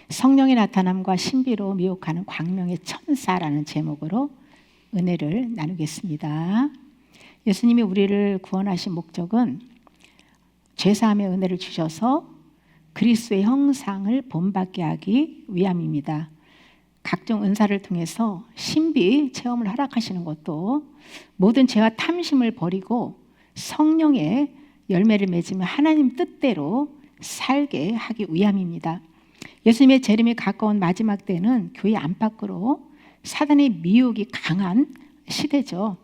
성령의 나타남과 신비로 미혹하는 광명의 천사라는 제목으로 은혜를 나누겠습니다. 예수님이 우리를 구원하신 목적은 죄사함의 은혜를 주셔서 그리스도의 형상을 본받게 하기 위함입니다. 각종 은사를 통해서 신비 체험을 허락하시는 것도 모든 죄와 탐심을 버리고 성령의 열매를 맺으며 하나님 뜻대로 살게 하기 위함입니다. 예수님의 재림이 가까운 마지막 때는 교회 안팎으로 사단의 미혹이 강한 시대죠.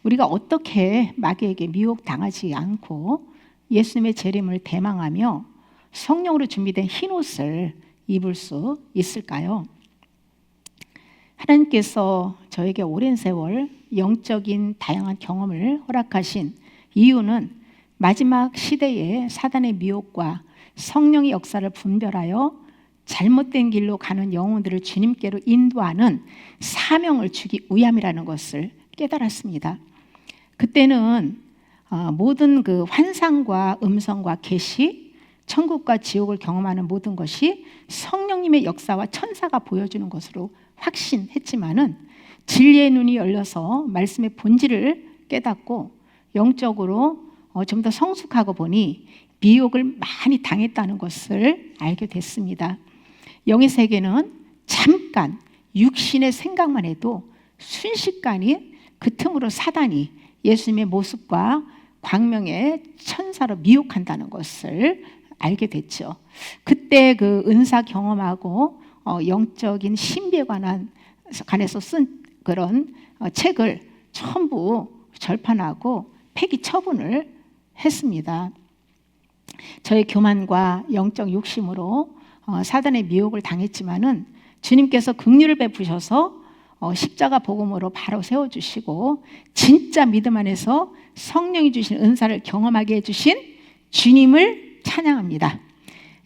우리가 어떻게 마귀에게 미혹당하지 않고 예수님의 재림을 대망하며 성령으로 준비된 흰옷을 입을 수 있을까요? 하나님께서 저에게 오랜 세월 영적인 다양한 경험을 허락하신 이유는 마지막 시대에 사단의 미혹과 성령의 역사를 분별하여 잘못된 길로 가는 영혼들을 주님께로 인도하는 사명을 주기 위함이라는 것을 깨달았습니다. 그때는 모든 그 환상과 음성과 계시, 천국과 지옥을 경험하는 모든 것이 성령님의 역사와 천사가 보여주는 것으로 확신했지만은 진리의 눈이 열려서 말씀의 본질을 깨닫고 영적으로 좀 더 성숙하고 보니 미혹을 많이 당했다는 것을 알게 됐습니다. 영의 세계는 잠깐 육신의 생각만 해도 순식간에 그 틈으로 사단이 예수님의 모습과 광명의 천사로 미혹한다는 것을 알게 됐죠. 그때 그 은사 경험하고 영적인 신비에 관해서 쓴 그런 책을 전부 절판하고 폐기 처분을 했습니다. 저의 교만과 영적 욕심으로 사단의 미혹을 당했지만은 주님께서 긍휼을 베푸셔서 십자가 복음으로 바로 세워주시고 진짜 믿음 안에서 성령이 주신 은사를 경험하게 해주신 주님을 찬양합니다.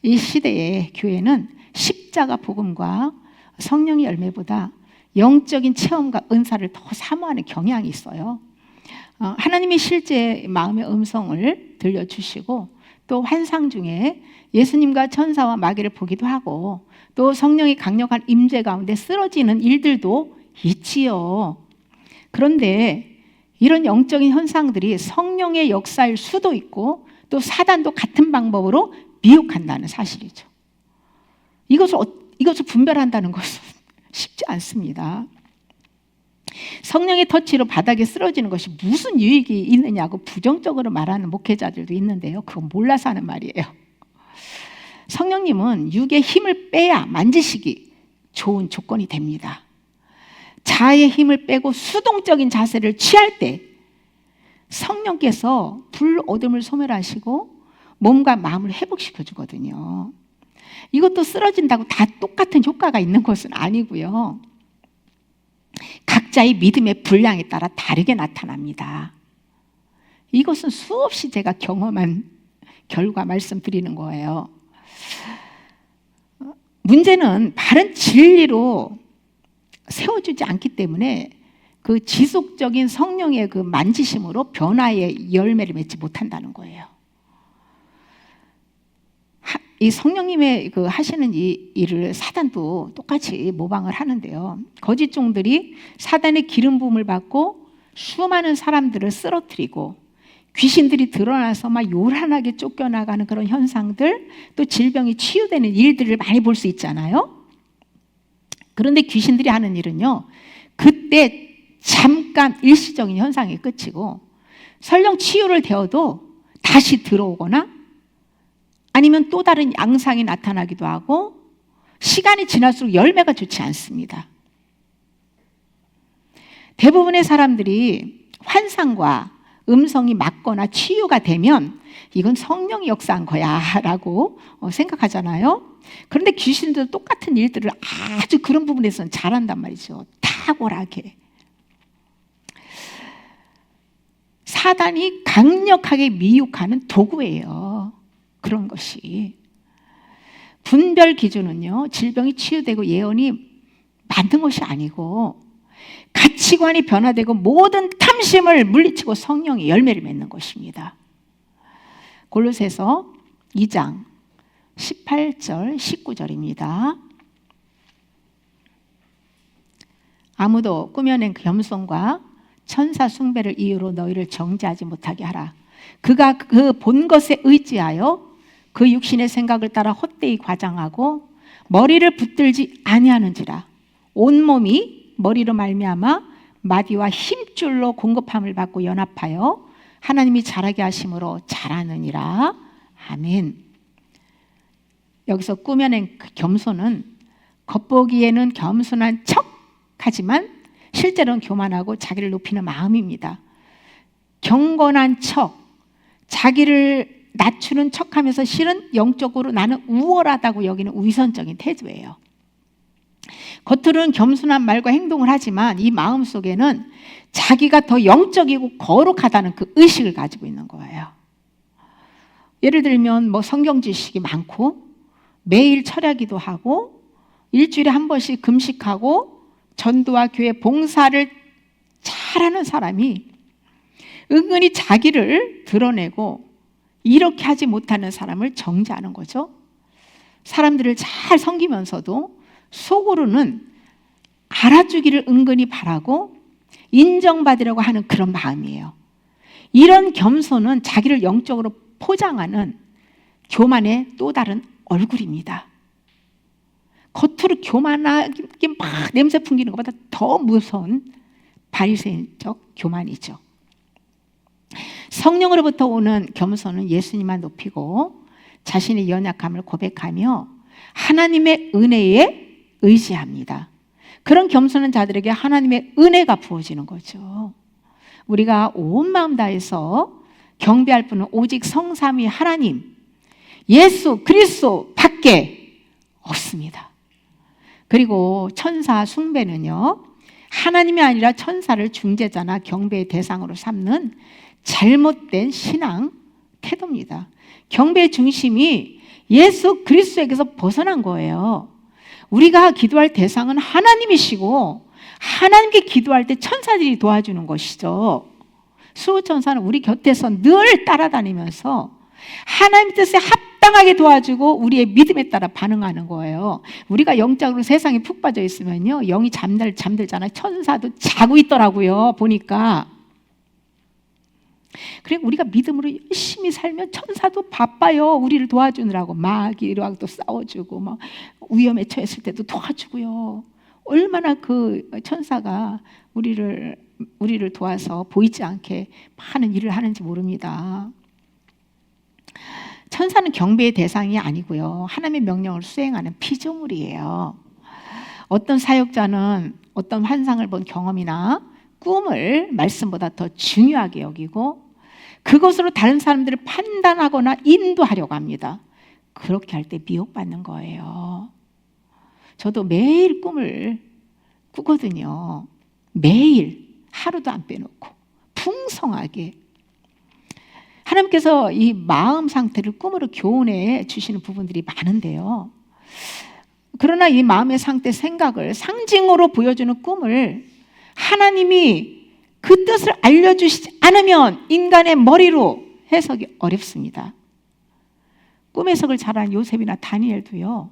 이 시대의 교회는 십자가 복음과 성령의 열매보다 영적인 체험과 은사를 더 사모하는 경향이 있어요. 하나님이 실제 마음의 음성을 들려주시고 또 환상 중에 예수님과 천사와 마귀를 보기도 하고 또 성령의 강력한 임재 가운데 쓰러지는 일들도 있지요. 그런데 이런 영적인 현상들이 성령의 역사일 수도 있고 또 사단도 같은 방법으로 미혹한다는 사실이죠. 이것을 분별한다는 것은 쉽지 않습니다. 성령의 터치로 바닥에 쓰러지는 것이 무슨 유익이 있느냐고 부정적으로 말하는 목회자들도 있는데요. 그건 몰라서 하는 말이에요. 성령님은 육의 힘을 빼야 만지시기 좋은 조건이 됩니다. 자아의 힘을 빼고 수동적인 자세를 취할 때 성령께서 불어둠을 소멸하시고 몸과 마음을 회복시켜 주거든요. 이것도 쓰러진다고 다 똑같은 효과가 있는 것은 아니고요. 각자의 믿음의 분량에 따라 다르게 나타납니다. 이것은 수없이 제가 경험한 결과 말씀드리는 거예요. 문제는 바른 진리로 세워주지 않기 때문에 그 지속적인 성령의 그 만지심으로 변화의 열매를 맺지 못한다는 거예요. 이 성령님의 그 하시는 이 일을 사단도 똑같이 모방을 하는데요. 거짓 종들이 사단의 기름 부음을 받고 수많은 사람들을 쓰러뜨리고 귀신들이 드러나서 막 요란하게 쫓겨나가는 그런 현상들, 또 질병이 치유되는 일들을 많이 볼 수 있잖아요. 그런데 귀신들이 하는 일은요, 그때 잠깐 일시적인 현상이 끝이고 설령 치유를 되어도 다시 들어오거나 아니면 또 다른 양상이 나타나기도 하고 시간이 지날수록 열매가 좋지 않습니다. 대부분의 사람들이 환상과 음성이 맞거나 치유가 되면 이건 성령이 역사한 거야 라고 생각하잖아요. 그런데 귀신들도 똑같은 일들을 아주 그런 부분에서는 잘한단 말이죠. 탁월하게. 사단이 강력하게 미혹하는 도구예요. 그런 것이. 분별 기준은요, 질병이 치유되고 예언이 만든 것이 아니고 가치관이 변화되고 모든 탐심을 물리치고 성령이 열매를 맺는 것입니다. 골로새서 2장 18절 19절입니다. 아무도 꾸며낸 겸손과 천사 숭배를 이유로 너희를 정죄하지 못하게 하라. 그가 그 본 것에 의지하여 그 육신의 생각을 따라 헛되이 과장하고 머리를 붙들지 아니하는지라. 온몸이 머리로 말미암아 마디와 힘줄로 공급함을 받고 연합하여 하나님이 자라게 하심으로 자라느니라. 아멘. 여기서 꾸며낸 그 겸손은 겉보기에는 겸손한 척하지만 실제로는 교만하고 자기를 높이는 마음입니다. 경건한 척, 자기를 낮추는 척하면서 실은 영적으로 나는 우월하다고 여기는 위선적인 태도예요. 겉으로는 겸손한 말과 행동을 하지만 이 마음 속에는 자기가 더 영적이고 거룩하다는 그 의식을 가지고 있는 거예요. 예를 들면 성경 지식이 많고 매일 철야기도 하고 일주일에 한 번씩 금식하고 전도와 교회 봉사를 잘하는 사람이 은근히 자기를 드러내고 이렇게 하지 못하는 사람을 정죄하는 거죠. 사람들을 잘 섬기면서도 속으로는 알아주기를 은근히 바라고 인정받으려고 하는 그런 마음이에요. 이런 겸손은 자기를 영적으로 포장하는 교만의 또 다른 얼굴입니다. 겉으로 교만하게 막 냄새 풍기는 것보다 더 무서운 바리새인적 교만이죠. 성령으로부터 오는 겸손은 예수님만 높이고 자신의 연약함을 고백하며 하나님의 은혜에 의지합니다. 그런 겸손한 자들에게 하나님의 은혜가 부어지는 거죠. 우리가 온 마음 다해서 경배할 분은 오직 성삼위 하나님, 예수 그리스도 밖에 없습니다. 그리고 천사 숭배는요, 하나님이 아니라 천사를 중재자나 경배의 대상으로 삼는 잘못된 신앙 태도입니다. 경배의 중심이 예수 그리스도에게서 벗어난 거예요. 우리가 기도할 대상은 하나님이시고 하나님께 기도할 때 천사들이 도와주는 것이죠. 수호천사는 우리 곁에서 늘 따라다니면서 하나님 뜻에 합당하게 도와주고 우리의 믿음에 따라 반응하는 거예요. 우리가 영적으로 세상에 푹 빠져 있으면요, 영이 잠들잖아요. 천사도 자고 있더라고요, 보니까. 그리고 우리가 믿음으로 열심히 살면 천사도 바빠요. 우리를 도와주느라고 마귀랑도 싸워주고 막 위험에 처했을 때도 도와주고요. 얼마나 그 천사가 우리를 도와서 보이지 않게 많은 일을 하는지 모릅니다. 천사는 경배의 대상이 아니고요, 하나님의 명령을 수행하는 피조물이에요. 어떤 사역자는 어떤 환상을 본 경험이나 꿈을 말씀보다 더 중요하게 여기고 그것으로 다른 사람들을 판단하거나 인도하려고 합니다. 그렇게 할 때 미혹받는 거예요. 저도 매일 꿈을 꾸거든요. 매일, 하루도 안 빼놓고 풍성하게. 하나님께서 이 마음 상태를 꿈으로 교훈해 주시는 부분들이 많은데요, 그러나 이 마음의 상태, 생각을 상징으로 보여주는 꿈을 하나님이 그 뜻을 알려주시지 않으면 인간의 머리로 해석이 어렵습니다. 꿈 해석을 잘하는 요셉이나 다니엘도요,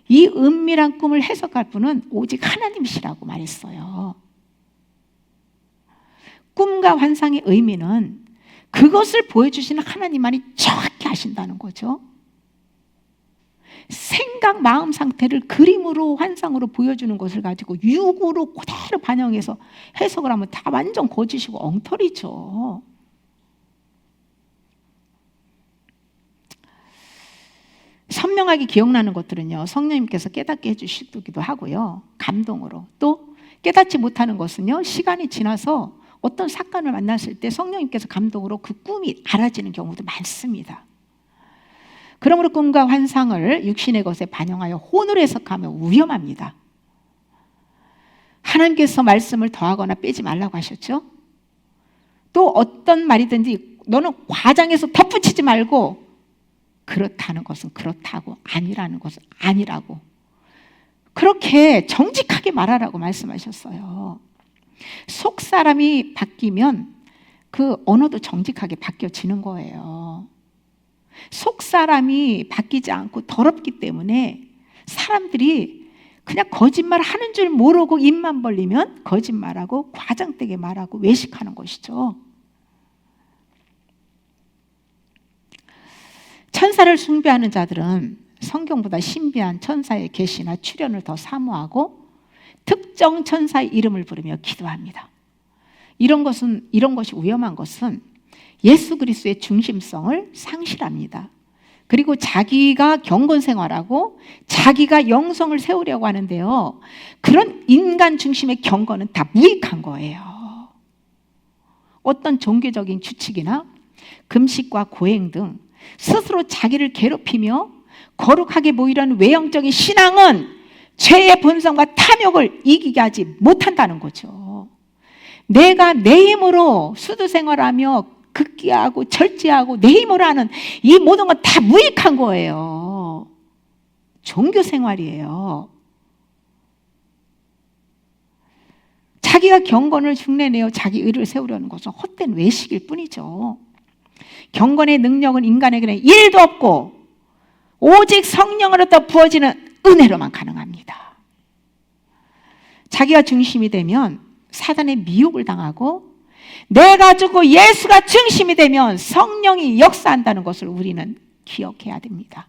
이 은밀한 꿈을 해석할 분은 오직 하나님이시라고 말했어요. 꿈과 환상의 의미는 그것을 보여주시는 하나님만이 정확히 아신다는 거죠. 생각, 마음 상태를 그림으로, 환상으로 보여주는 것을 가지고 육으로 그대로 반영해서 해석을 하면 다 완전 거짓이고 엉터리죠. 선명하게 기억나는 것들은요, 성령님께서 깨닫게 해주시기도 하고요, 감동으로. 또 깨닫지 못하는 것은요, 시간이 지나서 어떤 사건을 만났을 때 성령님께서 감동으로 그 꿈이 알아지는 경우도 많습니다. 그러므로 꿈과 환상을 육신의 것에 반영하여 혼으로 해석하면 위험합니다. 하나님께서 말씀을 더하거나 빼지 말라고 하셨죠. 또 어떤 말이든지 너는 과장해서 덧붙이지 말고 그렇다는 것은 그렇다고, 아니라는 것은 아니라고, 그렇게 정직하게 말하라고 말씀하셨어요. 속 사람이 바뀌면 그 언어도 정직하게 바뀌어지는 거예요. 속 사람이 바뀌지 않고 더럽기 때문에 사람들이 그냥 거짓말 하는 줄 모르고 입만 벌리면 거짓말하고 과장되게 말하고 외식하는 것이죠. 천사를 숭배하는 자들은 성경보다 신비한 천사의 계시나 출현을 더 사모하고 특정 천사의 이름을 부르며 기도합니다. 이런 것이 위험한 것은 예수 그리스도의 중심성을 상실합니다. 그리고 자기가 경건 생활하고 자기가 영성을 세우려고 하는데요, 그런 인간 중심의 경건은 다 무익한 거예요. 어떤 종교적인 규칙이나 금식과 고행 등 스스로 자기를 괴롭히며 거룩하게 보이려는 외형적인 신앙은 죄의 본성과 탐욕을 이기게 하지 못한다는 거죠. 내가 내 힘으로 수도 생활하며 극기하고 절제하고 내 힘으로 하는 이 모든 건 다 무익한 거예요. 종교 생활이에요. 자기가 경건을 흉내내어 자기 의를 세우려는 것은 헛된 외식일 뿐이죠. 경건의 능력은 인간에게는 1도 없고 오직 성령으로부터 부어지는 은혜로만 가능합니다. 자기가 중심이 되면 사단의 미혹을 당하고, 내가 죽고 예수가 중심이 되면 성령이 역사한다는 것을 우리는 기억해야 됩니다.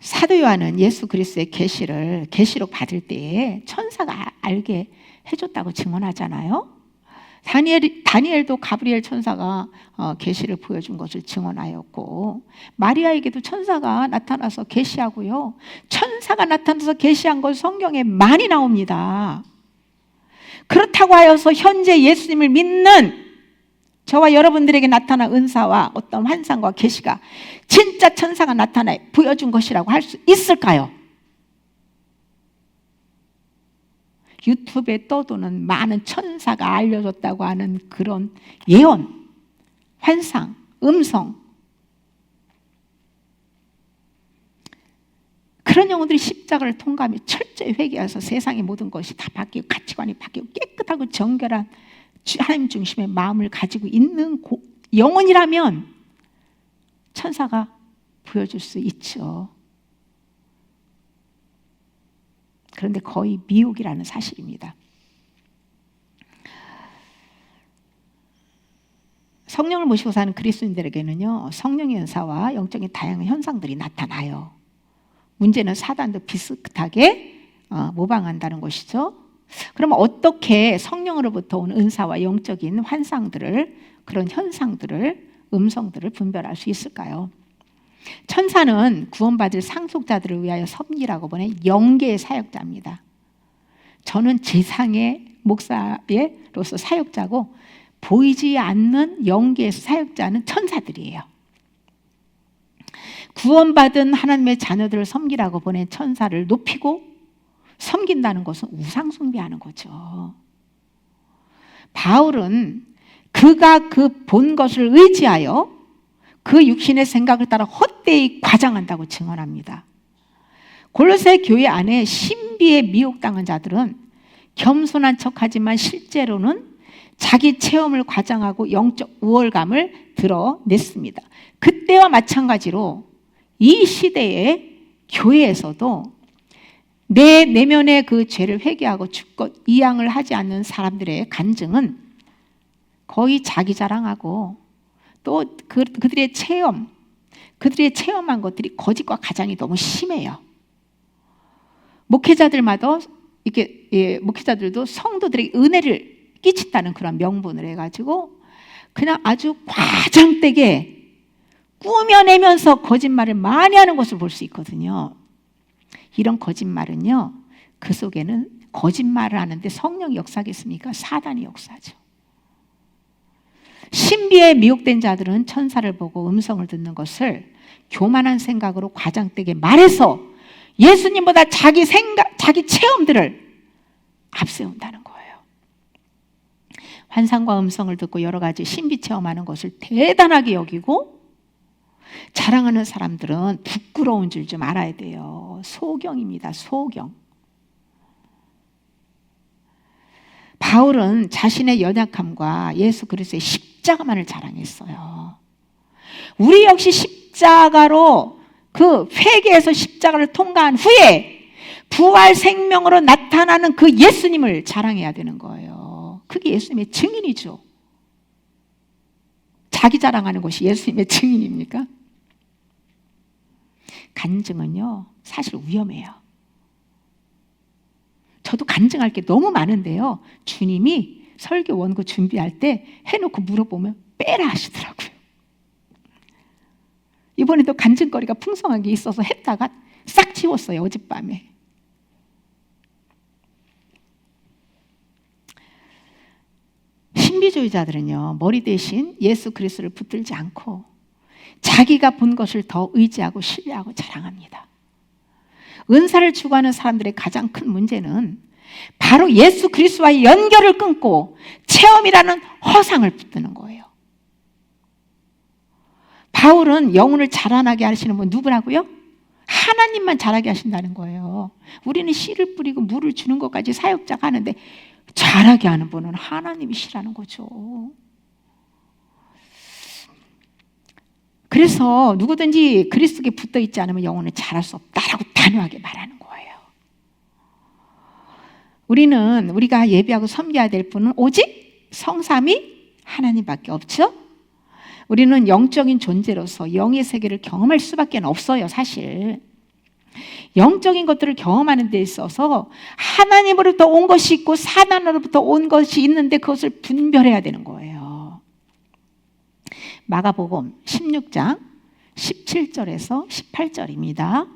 사도 요한은 예수 그리스도의 계시를 계시록 받을 때에 천사가 알게 해줬다고 증언하잖아요. 다니엘도 가브리엘 천사가 계시를 보여준 것을 증언하였고, 마리아에게도 천사가 나타나서 계시하고요, 천사가 나타나서 계시한 것 성경에 많이 나옵니다. 그렇다고 하여서 현재 예수님을 믿는 저와 여러분들에게 나타난 은사와 어떤 환상과 계시가 진짜 천사가 나타나 보여준 것이라고 할 수 있을까요? 유튜브에 떠도는 많은 천사가 알려줬다고 하는 그런 예언, 환상, 음성, 그런 영혼들이 십자가를 통과하며 철저히 회개해서 세상의 모든 것이 다 바뀌고 가치관이 바뀌고 깨끗하고 정결한 하나님 중심의 마음을 가지고 있는 영혼이라면 천사가 보여줄 수 있죠. 그런데 거의 미혹이라는 사실입니다. 성령을 모시고 사는 그리스도인들에게는요, 성령의 은사와 영적인 다양한 현상들이 나타나요. 문제는 사단도 비슷하게 모방한다는 것이죠. 그럼 어떻게 성령으로부터 온 은사와 영적인 환상들을, 그런 현상들을, 음성들을 분별할 수 있을까요? 천사는 구원받을 상속자들을 위하여 섬기라고 보낸 영계의 사역자입니다. 저는 지상의 목사로서 사역자고, 보이지 않는 영계에서 사역자는 천사들이에요. 구원받은 하나님의 자녀들을 섬기라고 보낸 천사를 높이고 섬긴다는 것은 우상 숭배하는 거죠. 바울은 그가 그 본 것을 의지하여 그 육신의 생각을 따라 헛되이 과장한다고 증언합니다. 골로새 교회 안에 신비에 미혹당한 자들은 겸손한 척하지만 실제로는 자기 체험을 과장하고 영적 우월감을 드러냈습니다. 그때와 마찬가지로 이 시대의 교회에서도 내 내면의 그 죄를 회개하고 주껏 이양을 하지 않는 사람들의 간증은 거의 자기 자랑하고, 또 그들의 체험한 것들이 거짓과 가장이 너무 심해요. 목회자들도 성도들에게 은혜를 끼친다는 그런 명분을 해가지고 그냥 아주 과장되게 꾸며내면서 거짓말을 많이 하는 것을 볼 수 있거든요. 이런 거짓말은요, 그 속에는 거짓말을 하는데 성령이 역사하겠습니까? 사단이 역사하죠. 신비에 미혹된 자들은 천사를 보고 음성을 듣는 것을 교만한 생각으로 과장되게 말해서 예수님보다 자기 체험들을 앞세운다는 거예요. 환상과 음성을 듣고 여러 가지 신비 체험하는 것을 대단하게 여기고 자랑하는 사람들은 부끄러운 줄 좀 알아야 돼요. 소경입니다. 소경. 바울은 자신의 연약함과 예수 그리스도의 십자가만을 자랑했어요. 우리 역시 십자가로 그 회개에서 십자가를 통과한 후에 부활 생명으로 나타나는 그 예수님을 자랑해야 되는 거예요. 그게 예수님의 증인이죠. 자기 자랑하는 것이 예수님의 증인입니까? 간증은요, 사실 위험해요. 저도 간증할 게 너무 많은데요, 주님이 설교 원고 준비할 때 해놓고 물어보면 빼라 하시더라고요. 이번에도 간증거리가 풍성한 게 있어서 했다가 싹 지웠어요, 어젯밤에. 신비주의자들은요, 머리 대신 예수 그리스도를 붙들지 않고 자기가 본 것을 더 의지하고 신뢰하고 자랑합니다. 은사를 추구하는 사람들의 가장 큰 문제는 바로 예수 그리스도와의 연결을 끊고 체험이라는 허상을 붙드는 거예요. 바울은 영혼을 자라나게 하시는 분 누구라고요? 하나님만 자라게 하신다는 거예요. 우리는 씨를 뿌리고 물을 주는 것까지 사역자가 하는데 자라게 하는 분은 하나님이시라는 거죠. 그래서 누구든지 그리스도께 붙어 있지 않으면 영혼은 자랄 수 없다라고 단호하게 말하는 거예요. 우리가 예배하고 섬겨야 될 분은 오직 성삼위 하나님밖에 없죠. 우리는 영적인 존재로서 영의 세계를 경험할 수밖에 없어요, 사실. 영적인 것들을 경험하는 데 있어서 하나님으로부터 온 것이 있고 사단으로부터 온 것이 있는데 그것을 분별해야 되는 거예요. 마가복음 16장 17절에서 18절입니다.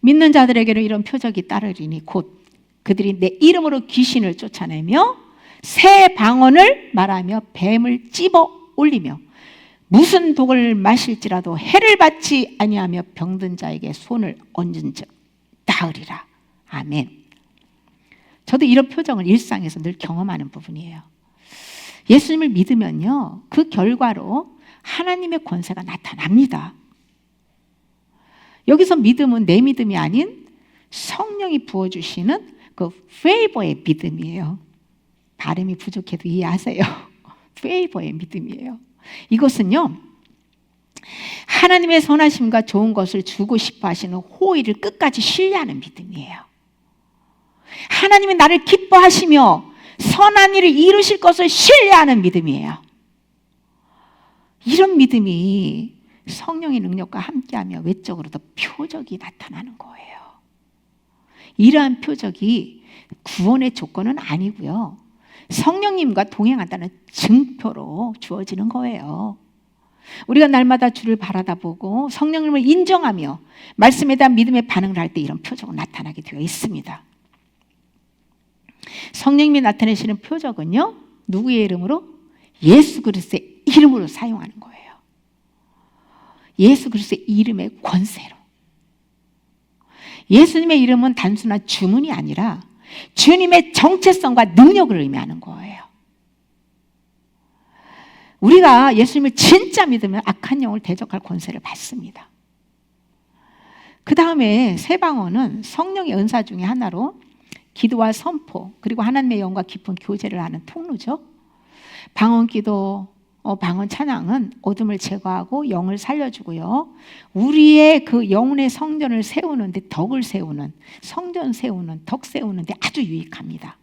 믿는 자들에게는 이런 표적이 따르리니 곧 그들이 내 이름으로 귀신을 쫓아내며 새 방언을 말하며 뱀을 찝어 올리며 무슨 독을 마실지라도 해를 받지 아니하며 병든 자에게 손을 얹은즉 나으리라. 아멘. 저도 이런 표정을 일상에서 늘 경험하는 부분이에요. 예수님을 믿으면요, 그 결과로 하나님의 권세가 나타납니다. 여기서 믿음은 내 믿음이 아닌 성령이 부어주시는 그 페이버의 믿음이에요. 발음이 부족해도 이해하세요. 페이버의 믿음이에요. 이것은요, 하나님의 선하심과 좋은 것을 주고 싶어 하시는 호의를 끝까지 신뢰하는 믿음이에요. 하나님이 나를 기뻐하시며 선한 일을 이루실 것을 신뢰하는 믿음이에요. 이런 믿음이 성령의 능력과 함께하며 외적으로도 표적이 나타나는 거예요. 이러한 표적이 구원의 조건은 아니고요, 성령님과 동행한다는 증표로 주어지는 거예요. 우리가 날마다 주를 바라다 보고 성령님을 인정하며 말씀에 대한 믿음의 반응을 할 때 이런 표적은 나타나게 되어 있습니다. 성령님이 나타내시는 표적은요, 누구의 이름으로? 예수 그리스도의 이름으로 사용하는 거예요. 예수 그리스도의 이름의 권세로. 예수님의 이름은 단순한 주문이 아니라 주님의 정체성과 능력을 의미하는 거예요. 우리가 예수님을 진짜 믿으면 악한 영을 대적할 권세를 받습니다. 그 다음에 새 방언은 성령의 은사 중에 하나로 기도와 선포, 그리고 하나님의 영과 깊은 교제를 하는 통로죠. 방언 기도, 방언 찬양은 어둠을 제거하고 영을 살려주고요, 우리의 그 영혼의 성전을 세우는데 덕을 세우는, 성전 세우는, 덕 세우는데 아주 유익합니다.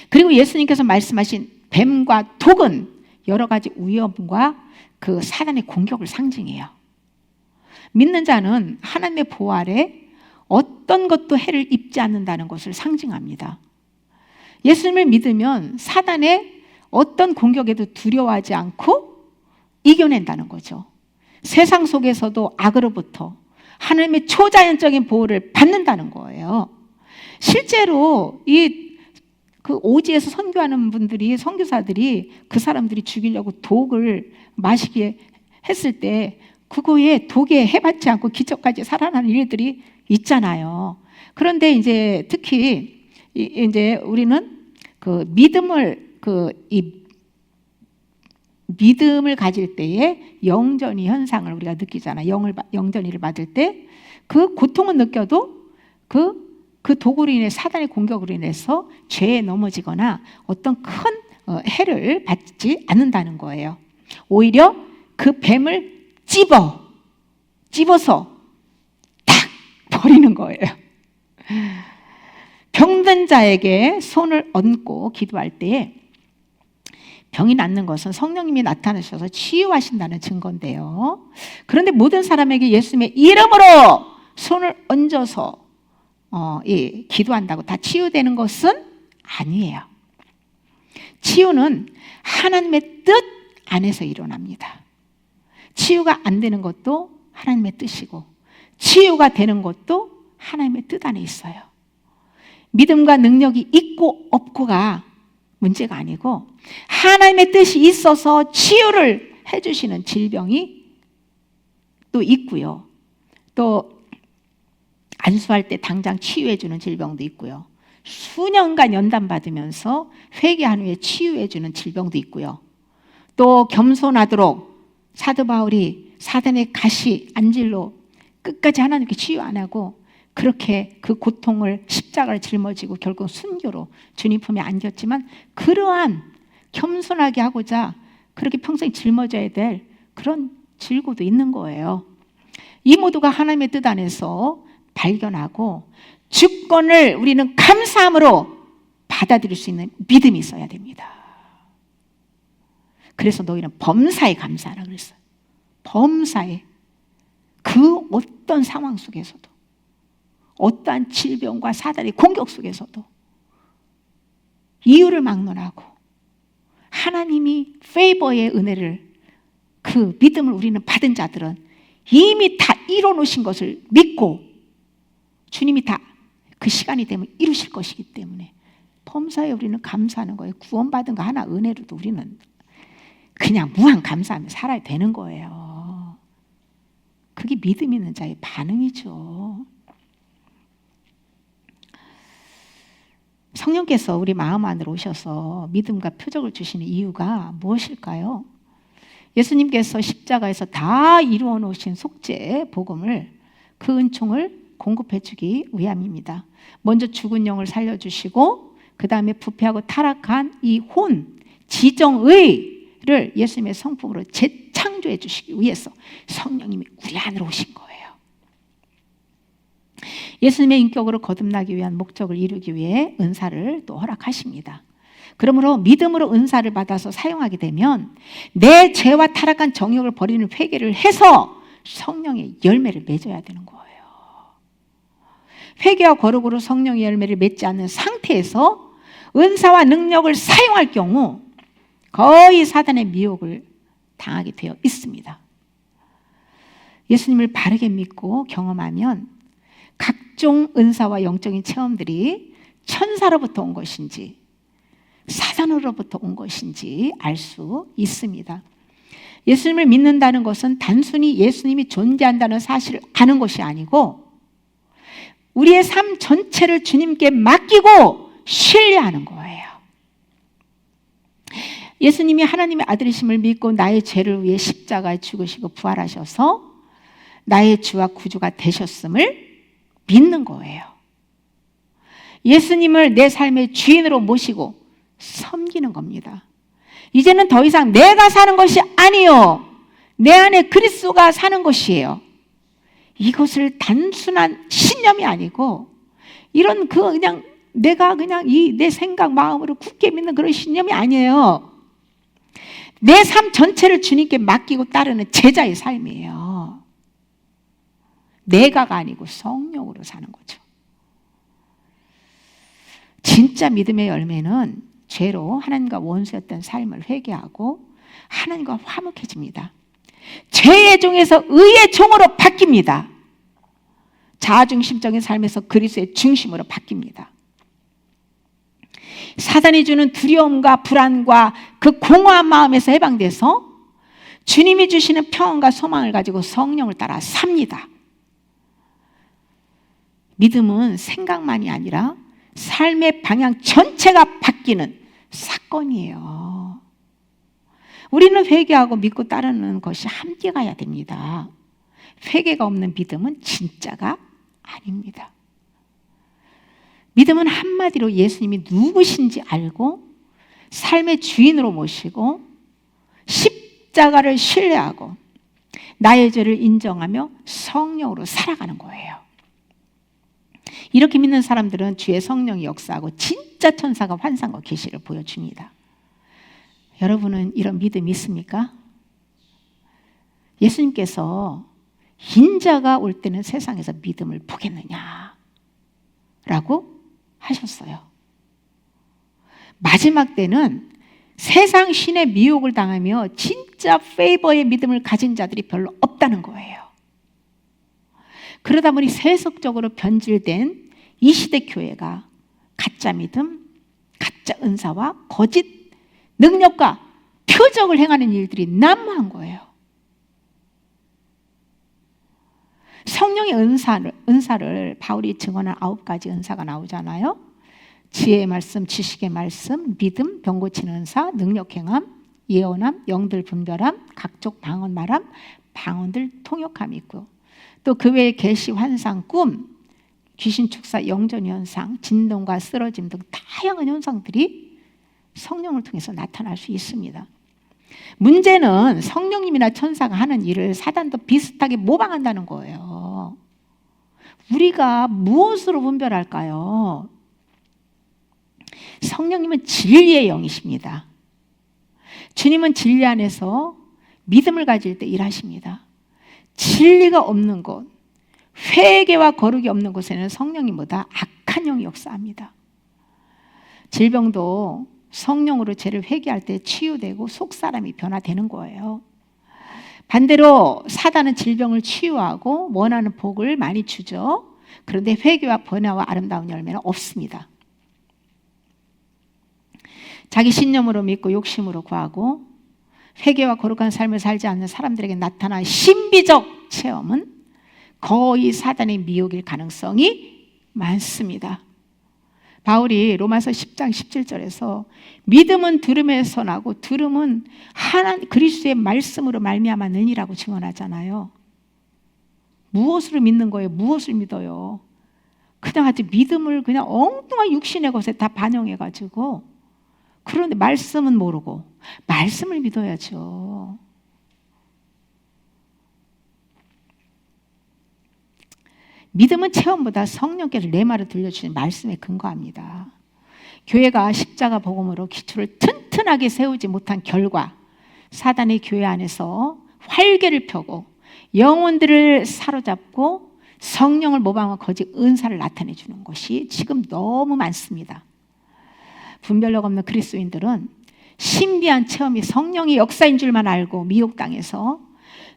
그리고 예수님께서 말씀하신 뱀과 독은 여러 가지 위험과 그 사단의 공격을 상징해요. 믿는 자는 하나님의 보호 아래 어떤 것도 해를 입지 않는다는 것을 상징합니다. 예수님을 믿으면 사단의 어떤 공격에도 두려워하지 않고 이겨낸다는 거죠. 세상 속에서도 악으로부터 하나님의 초자연적인 보호를 받는다는 거예요. 실제로 그 오지에서 선교하는 분들이, 선교사들이 그 사람들이 죽이려고 독을 마시게 했을 때 그거에 독에 해받지 않고 기적까지 살아나는 일들이 있잖아요. 그런데 이제 특히 이제 우리는 그 믿음을 가질 때에 영전이 현상을 우리가 느끼잖아요. 영전이를 맞을 때 그 고통은 느껴도 그 도구로 인해 사단의 공격으로 인해서 죄에 넘어지거나 어떤 큰 해를 받지 않는다는 거예요. 오히려 그 뱀을 찝어 찝어서 탁 버리는 거예요. 병든 자에게 손을 얹고 기도할 때 병이 낫는 것은 성령님이 나타나셔서 치유하신다는 증거인데요. 그런데 모든 사람에게 예수님의 이름으로 손을 얹어서 기도한다고 다 치유되는 것은 아니에요. 치유는 하나님의 뜻 안에서 일어납니다. 치유가 안 되는 것도 하나님의 뜻이고 치유가 되는 것도 하나님의 뜻 안에 있어요. 믿음과 능력이 있고 없고가 문제가 아니고 하나님의 뜻이 있어서 치유를 해주시는 질병이 또 있고요. 또 안수할 때 당장 치유해주는 질병도 있고요. 수년간 연단받으면서 회개한 후에 치유해주는 질병도 있고요. 또 겸손하도록 사도 바울이 사단의 가시 안질로 끝까지 하나님께 치유 안 하고 그렇게 그 고통을 십자가를 짊어지고 결국 순교로 주님 품에 안겼지만 그러한 겸손하게 하고자 그렇게 평생 짊어져야 될 그런 질고도 있는 거예요. 이 모두가 하나님의 뜻 안에서 발견하고 주권을 우리는 감사함으로 받아들일 수 있는 믿음이 있어야 됩니다. 그래서 너희는 범사에 감사하라 그랬어요. 범사에. 그 어떤 상황 속에서도 어떠한 질병과 사단의 공격 속에서도 이유를 막론하고 하나님이 페이버의 은혜를 그 믿음을 우리는 받은 자들은 이미 다 이뤄놓으신 것을 믿고 주님이 다 그 시간이 되면 이루실 것이기 때문에 범사에 우리는 감사하는 거예요. 구원받은 거 하나 은혜로도 우리는 그냥 무한 감사하며 살아야 되는 거예요. 그게 믿음 있는 자의 반응이죠. 성령께서 우리 마음 안으로 오셔서 믿음과 표적을 주시는 이유가 무엇일까요? 예수님께서 십자가에서 다 이루어 놓으신 속죄 복음을 그 은총을 공급해 주기 위함입니다. 먼저 죽은 영을 살려주시고 그 다음에 부패하고 타락한 이 혼, 지정의를 예수님의 성품으로 재창조해 주시기 위해서 성령님이 우리 안으로 오신 거예요. 예수님의 인격으로 거듭나기 위한 목적을 이루기 위해 은사를 또 허락하십니다. 그러므로 믿음으로 은사를 받아서 사용하게 되면 내 죄와 타락한 정욕을 버리는 회개를 해서 성령의 열매를 맺어야 되는 거예요. 회개와 거룩으로 성령의 열매를 맺지 않는 상태에서 은사와 능력을 사용할 경우 거의 사단의 미혹을 당하게 되어 있습니다. 예수님을 바르게 믿고 경험하면 각종 은사와 영적인 체험들이 천사로부터 온 것인지 사단으로부터 온 것인지 알 수 있습니다. 예수님을 믿는다는 것은 단순히 예수님이 존재한다는 사실을 아는 것이 아니고 우리의 삶 전체를 주님께 맡기고 신뢰하는 거예요. 예수님이 하나님의 아들이심을 믿고 나의 죄를 위해 십자가에 죽으시고 부활하셔서 나의 주와 구주가 되셨음을 믿는 거예요. 예수님을 내 삶의 주인으로 모시고 섬기는 겁니다. 이제는 더 이상 내가 사는 것이 아니요 내 안에 그리스도가 사는 것이에요. 이것을 단순한 신념이 아니고 이런 그냥 내가 그냥 내 생각 마음으로 굳게 믿는 그런 신념이 아니에요. 내 삶 전체를 주님께 맡기고 따르는 제자의 삶이에요. 내가가 아니고 성령으로 사는 거죠. 진짜 믿음의 열매는 죄로 하나님과 원수였던 삶을 회개하고 하나님과 화목해집니다. 죄의 종에서 의의 종으로 바뀝니다. 자아중심적인 삶에서 그리스도의 중심으로 바뀝니다. 사단이 주는 두려움과 불안과 그 공허한 마음에서 해방돼서 주님이 주시는 평안과 소망을 가지고 성령을 따라 삽니다. 믿음은 생각만이 아니라 삶의 방향 전체가 바뀌는 사건이에요. 우리는 회개하고 믿고 따르는 것이 함께 가야 됩니다. 회개가 없는 믿음은 진짜가 아닙니다. 믿음은 한마디로 예수님이 누구신지 알고 삶의 주인으로 모시고 십자가를 신뢰하고 나의 죄를 인정하며 성령으로 살아가는 거예요. 이렇게 믿는 사람들은 주의 성령이 역사하고 진짜 천사가 환상과 계시를 보여줍니다. 여러분은 이런 믿음이 있습니까? 예수님께서 인자가 올 때는 세상에서 믿음을 보겠느냐 라고 하셨어요. 마지막 때는 세상 신의 미혹을 당하며 진짜 페이버의 믿음을 가진 자들이 별로 없다는 거예요. 그러다 보니 세속적으로 변질된 이 시대 교회가 가짜 믿음, 가짜 은사와 거짓 능력과 표적을 행하는 일들이 난무한 거예요. 성령의 은사를 바울이 증언한 9가지 은사가 나오잖아요. 지혜의 말씀, 지식의 말씀, 믿음, 병 고치는 은사, 능력 행함, 예언함, 영들 분별함, 각종 방언 말함, 방언들 통역함이 있고, 또 그 외에 계시, 환상, 꿈, 귀신 축사, 영전 현상, 진동과 쓰러짐 등 다양한 현상들이 성령을 통해서 나타날 수 있습니다. 문제는 성령님이나 천사가 하는 일을 사단도 비슷하게 모방한다는 거예요. 우리가 무엇으로 분별할까요? 성령님은 진리의 영이십니다. 주님은 진리 안에서 믿음을 가질 때 일하십니다. 진리가 없는 곳, 회개와 거룩이 없는 곳에는 성령님보다 악한 영이 역사합니다. 질병도 성령으로 죄를 회개할 때 치유되고 속사람이 변화되는 거예요. 반대로 사단은 질병을 치유하고 원하는 복을 많이 주죠. 그런데 회개와 변화와 아름다운 열매는 없습니다. 자기 신념으로 믿고 욕심으로 구하고 회개와 거룩한 삶을 살지 않는 사람들에게 나타난 신비적 체험은 거의 사단의 미혹일 가능성이 많습니다. 바울이 로마서 10장 17절에서 믿음은 들음에서 나고 들음은 하나님 그리스도의 말씀으로 말미암아 느니라고 증언하잖아요. 무엇으로 믿는 거예요? 무엇을 믿어요? 그냥 아주 믿음을 그냥 엉뚱한 육신의 것에 다 반영해가지고, 그런데 말씀은 모르고 말씀을 믿어야죠. 믿음은 체험보다 성령께서 내 말을 들려주신 말씀에 근거합니다. 교회가 십자가 복음으로 기초를 튼튼하게 세우지 못한 결과 사단의 교회 안에서 활개를 펴고 영혼들을 사로잡고 성령을 모방하고 거짓 은사를 나타내 주는 것이 지금 너무 많습니다. 분별력 없는 그리스도인들은 신비한 체험이 성령의 역사인 줄만 알고 미혹당해서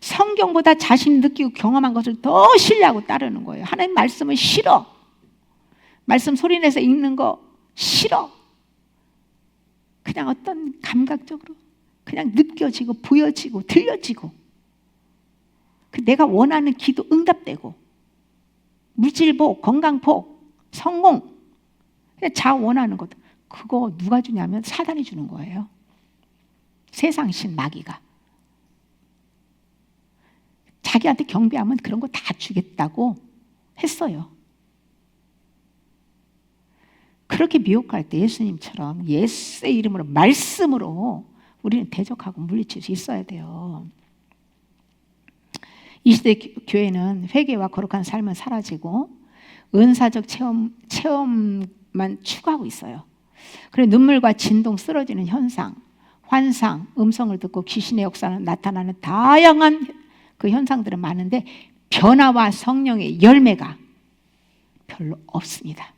성경보다 자신이 느끼고 경험한 것을 더 신뢰하고 따르는 거예요. 하나님 말씀은 싫어. 말씀 소리내서 읽는 거 싫어. 그냥 어떤 감각적으로 그냥 느껴지고 보여지고 들려지고, 내가 원하는 기도 응답되고 물질복, 건강복, 성공, 그냥 자 원하는 것, 그거 누가 주냐면 사단이 주는 거예요. 세상신 마귀가. 자기한테 경배하면 그런 거 다 주겠다고 했어요. 그렇게 미혹할 때 예수님처럼 예수의 이름으로 말씀으로 우리는 대적하고 물리칠 수 있어야 돼요. 이 시대 교회는 회개와 거룩한 삶은 사라지고 은사적 체험만 추구하고 있어요. 그래서 눈물과 진동, 쓰러지는 현상, 환상, 음성을 듣고 귀신의 역사는 나타나는 다양한 그 현상들은 많은데 변화와 성령의 열매가 별로 없습니다.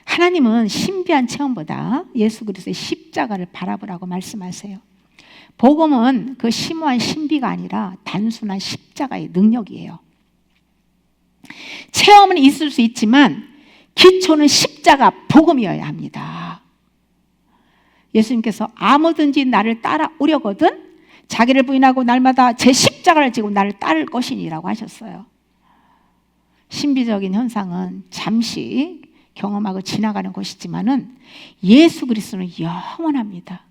하나님은 신비한 체험보다 예수 그리스도의 십자가를 바라보라고 말씀하세요. 복음은 그 심오한 신비가 아니라 단순한 십자가의 능력이에요. 체험은 있을 수 있지만 기초는 십자가 복음이어야 합니다. 예수님께서 아무든지 나를 따라오려거든 자기를 부인하고 날마다 제 십자가를 지고 나를 따를 것이니라고 하셨어요. 신비적인 현상은 잠시 경험하고 지나가는 것이지만은 예수 그리스도는 영원합니다.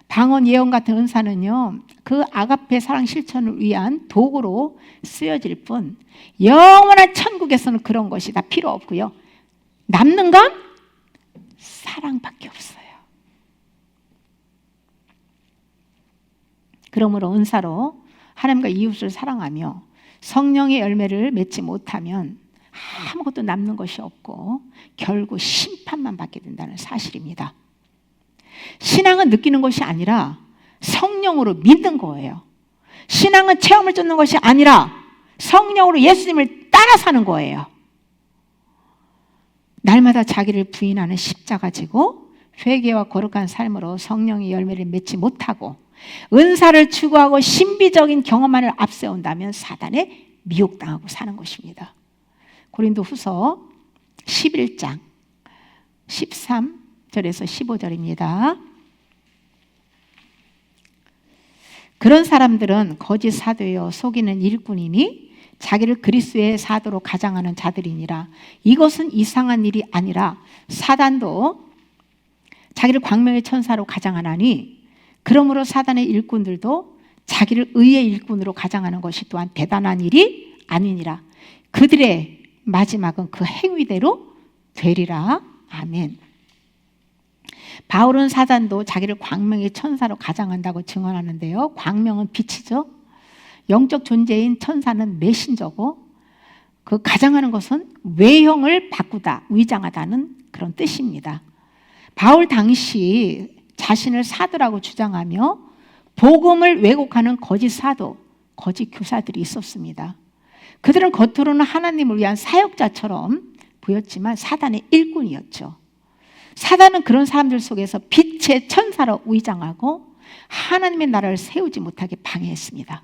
방언, 예언 같은 은사는요, 그 아가페 사랑 실천을 위한 도구로 쓰여질 뿐 영원한 천국에서는 그런 것이 다 필요 없고요. 남는 건 사랑밖에 없어요. 그러므로 은사로 하나님과 이웃을 사랑하며 성령의 열매를 맺지 못하면 아무것도 남는 것이 없고 결국 심판만 받게 된다는 사실입니다. 신앙은 느끼는 것이 아니라 성령으로 믿는 거예요. 신앙은 체험을 쫓는 것이 아니라 성령으로 예수님을 따라 사는 거예요. 날마다 자기를 부인하는 십자가 지고 회개와 거룩한 삶으로 성령의 열매를 맺지 못하고 은사를 추구하고 신비적인 경험만을 앞세운다면 사단에 미혹당하고 사는 것입니다. 고린도후서 11장 13절에서 15절입니다. 그런 사람들은 거짓 사도요 속이는 일꾼이니 자기를 그리스도의 사도로 가장하는 자들이니라. 이것은 이상한 일이 아니라 사단도 자기를 광명의 천사로 가장하나니 그러므로 사단의 일꾼들도 자기를 의의 일꾼으로 가장하는 것이 또한 대단한 일이 아니니라. 그들의 마지막은 그 행위대로 되리라. 아멘. 바울은 사단도 자기를 광명의 천사로 가장한다고 증언하는데요. 광명은 빛이죠. 영적 존재인 천사는 메신저고 그 가장하는 것은 외형을 바꾸다, 위장하다는 그런 뜻입니다. 바울 당시 자신을 사도라고 주장하며 복음을 왜곡하는 거짓 사도, 거짓 교사들이 있었습니다. 그들은 겉으로는 하나님을 위한 사역자처럼 보였지만 사단의 일꾼이었죠. 사단은 그런 사람들 속에서 빛의 천사로 위장하고 하나님의 나라를 세우지 못하게 방해했습니다.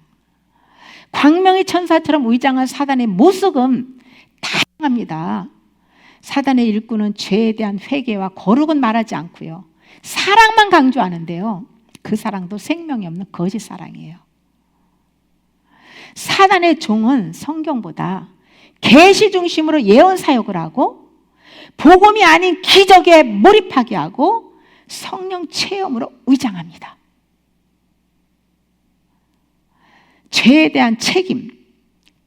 광명의 천사처럼 위장한 사단의 모습은 다양합니다. 사단의 일꾼은 죄에 대한 회개와 거룩은 말하지 않고요, 사랑만 강조하는데요, 그 사랑도 생명이 없는 거짓 사랑이에요. 사단의 종은 성경보다 계시 중심으로 예언 사역을 하고 복음이 아닌 기적에 몰입하게 하고 성령 체험으로 위장합니다. 죄에 대한 책임,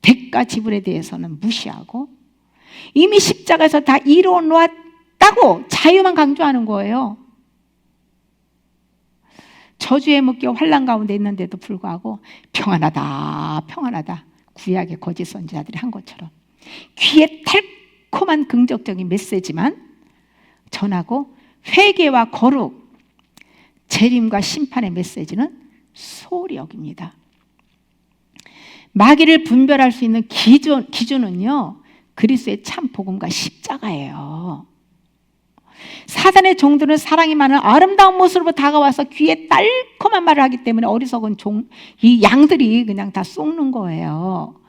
대가 지불에 대해서는 무시하고 이미 십자가에서 다 이루어 놓았다고 자유만 강조하는 거예요. 저주에 묶여 환난 가운데 있는데도 불구하고 평안하다, 평안하다, 구약의 거짓 선지자들이 한 것처럼 귀에 달콤한 긍정적인 메시지만 전하고 회개와 거룩, 재림과 심판의 메시지는 소홀히 여깁니다. 마귀를 분별할 수 있는 기준은요, 그리스도의 참 복음과 십자가예요. 사단의 종들은 사랑이 많은 아름다운 모습으로 다가와서 귀에 달콤한 말을 하기 때문에 어리석은 이 양들이 그냥 다 속는 거예요.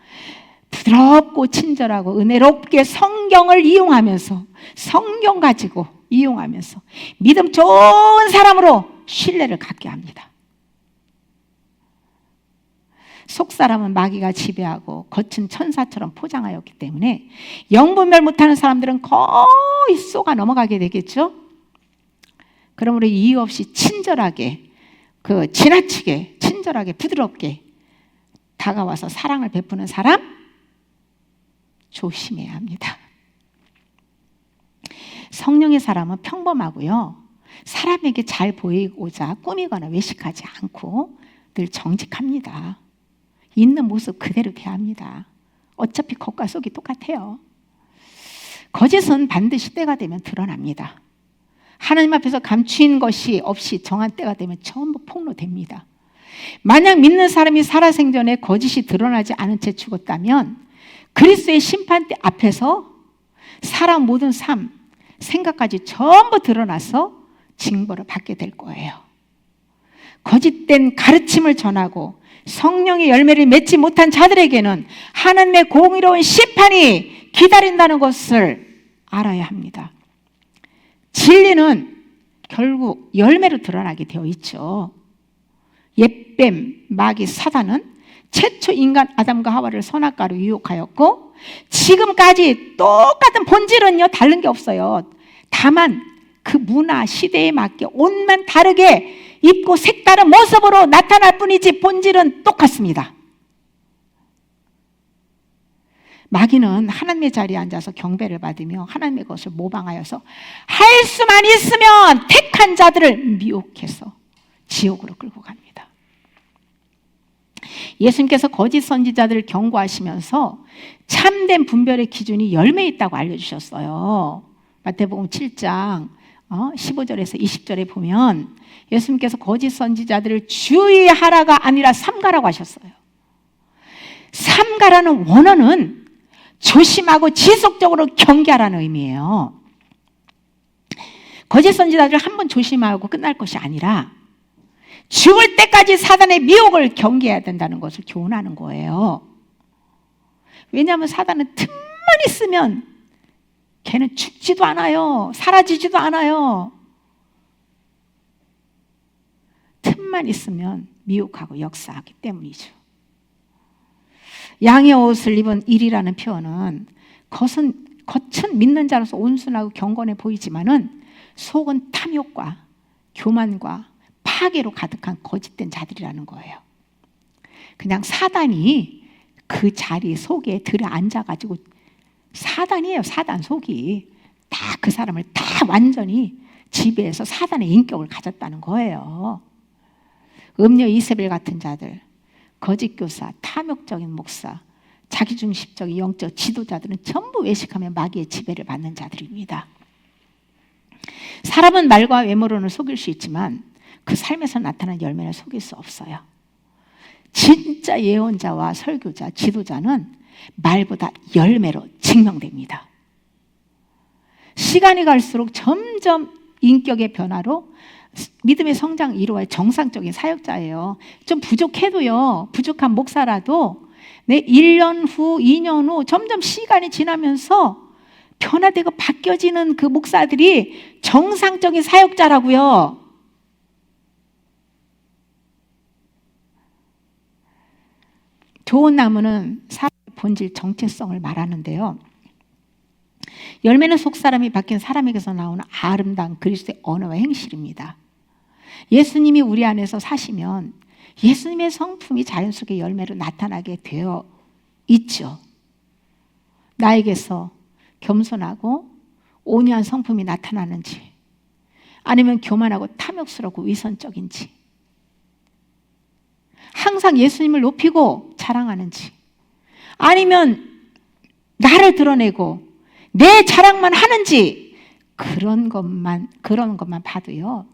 부드럽고 친절하고 은혜롭게 성경을 이용하면서, 성경 가지고 이용하면서 믿음 좋은 사람으로 신뢰를 갖게 합니다. 속사람은 마귀가 지배하고 겉은 천사처럼 포장하였기 때문에 영분별 못하는 사람들은 거의 쏘가 넘어가게 되겠죠. 그러므로 이유 없이 친절하게, 지나치게 친절하게 부드럽게 다가와서 사랑을 베푸는 사람 조심해야 합니다. 성령의 사람은 평범하고요, 사람에게 잘 보이고자 꾸미거나 외식하지 않고 늘 정직합니다. 있는 모습 그대로 대합니다. 어차피 겉과 속이 똑같아요. 거짓은 반드시 때가 되면 드러납니다. 하나님 앞에서 감추인 것이 없이 정한 때가 되면 전부 폭로됩니다. 만약 믿는 사람이 살아생전에 거짓이 드러나지 않은 채 죽었다면 그리스도의 심판대 앞에서 사람 모든 삶, 생각까지 전부 드러나서 징벌을 받게 될 거예요. 거짓된 가르침을 전하고 성령의 열매를 맺지 못한 자들에게는 하나님의 공의로운 심판이 기다린다는 것을 알아야 합니다. 진리는 결국 열매로 드러나게 되어 있죠. 옛뱀, 마귀, 사단은 최초 인간 아담과 하와를 선악과로 유혹하였고 지금까지 똑같은 본질은요 다른 게 없어요. 다만 그 문화, 시대에 맞게 옷만 다르게 입고 색다른 모습으로 나타날 뿐이지 본질은 똑같습니다. 마귀는 하나님의 자리에 앉아서 경배를 받으며 하나님의 것을 모방하여서 할 수만 있으면 택한 자들을 미혹해서 지옥으로 끌고 갑니다. 예수님께서 거짓 선지자들을 경고하시면서 참된 분별의 기준이 열매에 있다고 알려주셨어요. 마태복음 7장 15절에서 20절에 보면 예수님께서 거짓 선지자들을 주의하라가 아니라 삼가라고 하셨어요. 삼가라는 원어는 조심하고 지속적으로 경계하라는 의미예요. 거짓 선지자들을 한번 조심하고 끝날 것이 아니라 죽을 때까지 사단의 미혹을 경계해야 된다는 것을 교훈하는 거예요. 왜냐하면 사단은 틈만 있으면 걔는 죽지도 않아요. 사라지지도 않아요. 틈만 있으면 미혹하고 역사하기 때문이죠. 양의 옷을 입은 일이라는 표현은 겉은 믿는 자로서 온순하고 경건해 보이지만은 속은 탐욕과 교만과 파괴로 가득한 거짓된 자들이라는 거예요. 그냥 사단이 그 자리 속에 들어앉아가지고 사단이에요. 사단 속이 다 그 사람을 다 완전히 지배해서 사단의 인격을 가졌다는 거예요. 음녀 이세벨 같은 자들, 거짓 교사, 탐욕적인 목사, 자기중심적인 영적 지도자들은 전부 외식하며 마귀의 지배를 받는 자들입니다. 사람은 말과 외모로는 속일 수 있지만 그 삶에서 나타난 열매는 속일 수 없어요. 진짜 예언자와 설교자, 지도자는 말보다 열매로 증명됩니다. 시간이 갈수록 점점 인격의 변화로 믿음의 성장 이루어야 정상적인 사역자예요. 좀 부족해도요, 부족한 목사라도 내 1년 후, 2년 후 점점 시간이 지나면서 변화되고 바뀌어지는 그 목사들이 정상적인 사역자라고요. 좋은 나무는 사람의 본질 정체성을 말하는데요. 열매는 속사람이 바뀐 사람에게서 나오는 아름다운 그리스도의 언어와 행실입니다. 예수님이 우리 안에서 사시면 예수님의 성품이 자연스럽게 열매로 나타나게 되어 있죠. 나에게서 겸손하고 온유한 성품이 나타나는지, 아니면 교만하고 탐욕스럽고 위선적인지, 항상 예수님을 높이고 자랑하는지, 아니면 나를 드러내고 내 자랑만 하는지, 그런 것만 봐도요,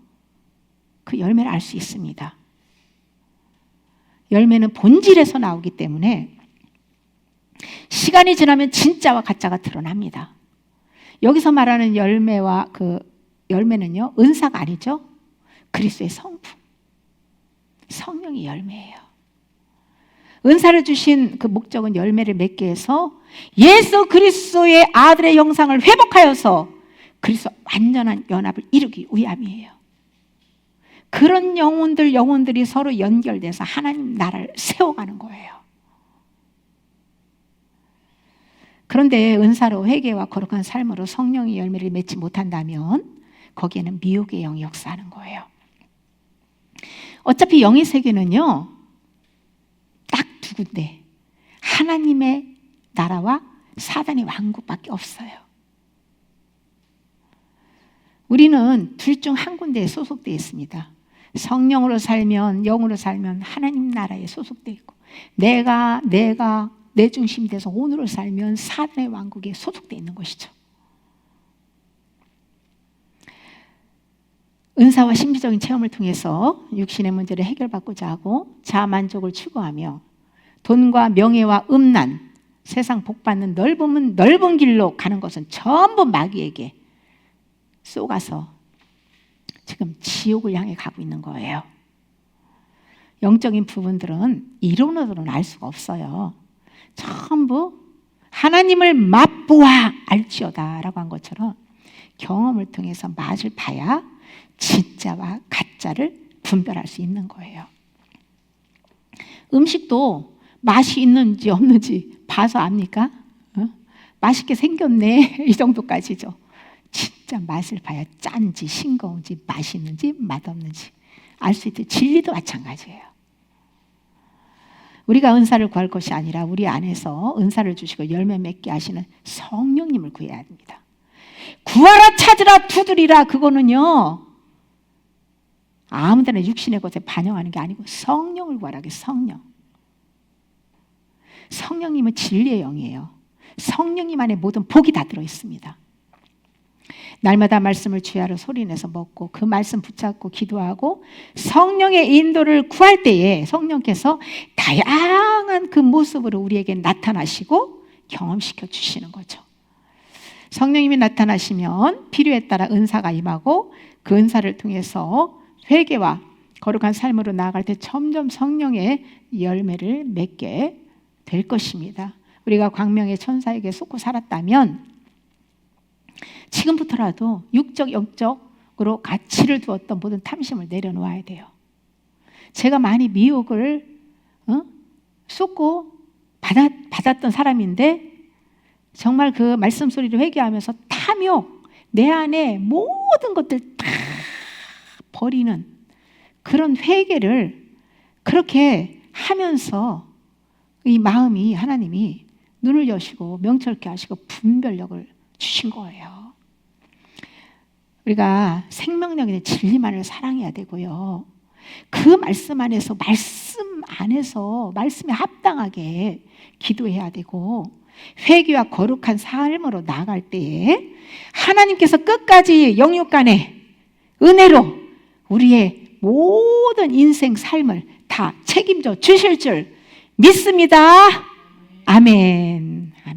그 열매를 알 수 있습니다. 열매는 본질에서 나오기 때문에 시간이 지나면 진짜와 가짜가 드러납니다. 여기서 말하는 열매와 그 열매는요, 은사가 아니죠. 그리스도의 성품, 성령의 열매예요. 은사를 주신 그 목적은 열매를 맺게 해서 예수 그리스도의 아들의 형상을 회복하여서 그리스도 완전한 연합을 이루기 위함이에요. 그런 영혼들이 서로 연결돼서 하나님 나라를 세워가는 거예요. 그런데 은사로 회개와 거룩한 삶으로 성령의 열매를 맺지 못한다면 거기에는 미혹의 영이 역사하는 거예요. 어차피 영의 세계는요, 딱 두 군데, 하나님의 나라와 사단의 왕국밖에 없어요. 우리는 둘 중 한 군데에 소속되어 있습니다. 성령으로 살면, 영으로 살면 하나님 나라에 소속되어 있고, 내가 내 중심이 돼서 오늘을 살면 사단의 왕국에 소속되어 있는 것이죠. 은사와 신비적인 체험을 통해서 육신의 문제를 해결받고자 하고 자만족을 추구하며 돈과 명예와 음란, 세상 복받는 넓은 길로 가는 것은 전부 마귀에게 쏘가서 지금 지옥을 향해 가고 있는 거예요. 영적인 부분들은 이론으로는 알 수가 없어요. 전부 하나님을 맛보아 알지어다 라고 한 것처럼 경험을 통해서 맛을 봐야 진짜와 가짜를 분별할 수 있는 거예요. 음식도 맛이 있는지 없는지 봐서 압니까? 맛있게 생겼네 이 정도까지죠. 진짜 맛을 봐야 짠지 싱거운지 맛있는지 맛없는지 알 수 있듯 진리도 마찬가지예요. 우리가 은사를 구할 것이 아니라 우리 안에서 은사를 주시고 열매 맺게 하시는 성령님을 구해야 합니다. 구하라 찾으라 두드리라, 그거는요 아무데나 육신의 것에 반영하는 게 아니고 성령을 구하라. 성령. 성령님은 진리의 영이에요. 성령님 안에 모든 복이 다 들어있습니다. 날마다 말씀을 주야로 소리내서 먹고 그 말씀 붙잡고 기도하고 성령의 인도를 구할 때에 성령께서 다양한 그 모습으로 우리에게 나타나시고 경험시켜 주시는 거죠. 성령님이 나타나시면 필요에 따라 은사가 임하고 그 은사를 통해서 회개와 거룩한 삶으로 나아갈 때 점점 성령의 열매를 맺게 될 것입니다. 우리가 광명의 천사에게 속고 살았다면 지금부터라도 육적, 영적으로 가치를 두었던 모든 탐심을 내려놓아야 돼요. 제가 많이 미혹을 쏟고 받았던 사람인데 정말 그 말씀 소리를 회개하면서 탐욕, 내 안에 모든 것들 다 버리는 그런 회개를 그렇게 하면서 이 마음이 하나님이 눈을 여시고 명철케 하시고 분별력을 주신 거예요. 우리가 생명력의 진리만을 사랑해야 되고요. 그 말씀 안에서 말씀에 합당하게 기도해야 되고 회개와 거룩한 삶으로 나아갈 때에 하나님께서 끝까지 영육간에 은혜로 우리의 모든 인생 삶을 다 책임져 주실 줄 믿습니다. 아멘.